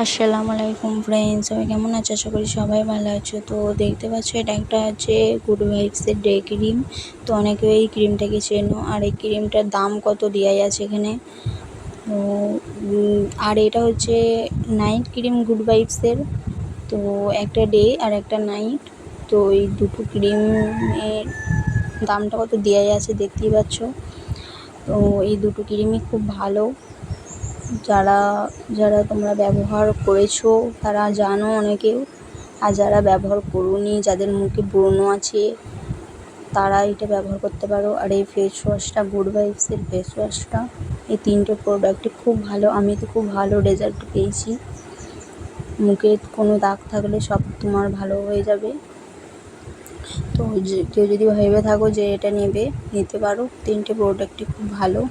আসসালামু আলাইকুম ফ্রেন্ডস, সবাই কেমন আছো? আশা করি সবাই ভালো আছো। তো দেখতে পাচ্ছ এটা একটা হচ্ছে গুড ভাইবসের ডে ক্রিম। তো অনেকে এই ক্রিমটাকে চেনো, আর এই ক্রিমটার দাম কত দেওয়াই আছে এখানে। তো আর এটা হচ্ছে নাইট ক্রিম গুড ভাইবসের। তো একটা ডে আর একটা নাইট। তো এই দুটো ক্রিমের দামটা কত দেওয়াই আছে দেখতেই পাচ্ছ। তো এই দুটো ক্রিমই খুব ভালো। যারা যারা তোমরা ব্যবহার করেছো তারা জানো অনেকেও, আর যারা ব্যবহার করোনি, যাদের মুখে ব্রণ আছে, তারা এটা ব্যবহার করতে পারো। আর এই ফেস ওয়াশটা, গুড ভাইবসের ফেস ওয়াশটা, এই তিনটে প্রোডাক্টই খুব ভালো। আমি তো খুব ভালো রেজাল্ট পেয়েছি। মুখে কোনো দাগ থাকলে সব তোমার ভালো হয়ে যাবে। তো কেউ যদি ভেবে থাকো যে এটা নিতে পারো, তিনটে প্রোডাক্টই খুব ভালো।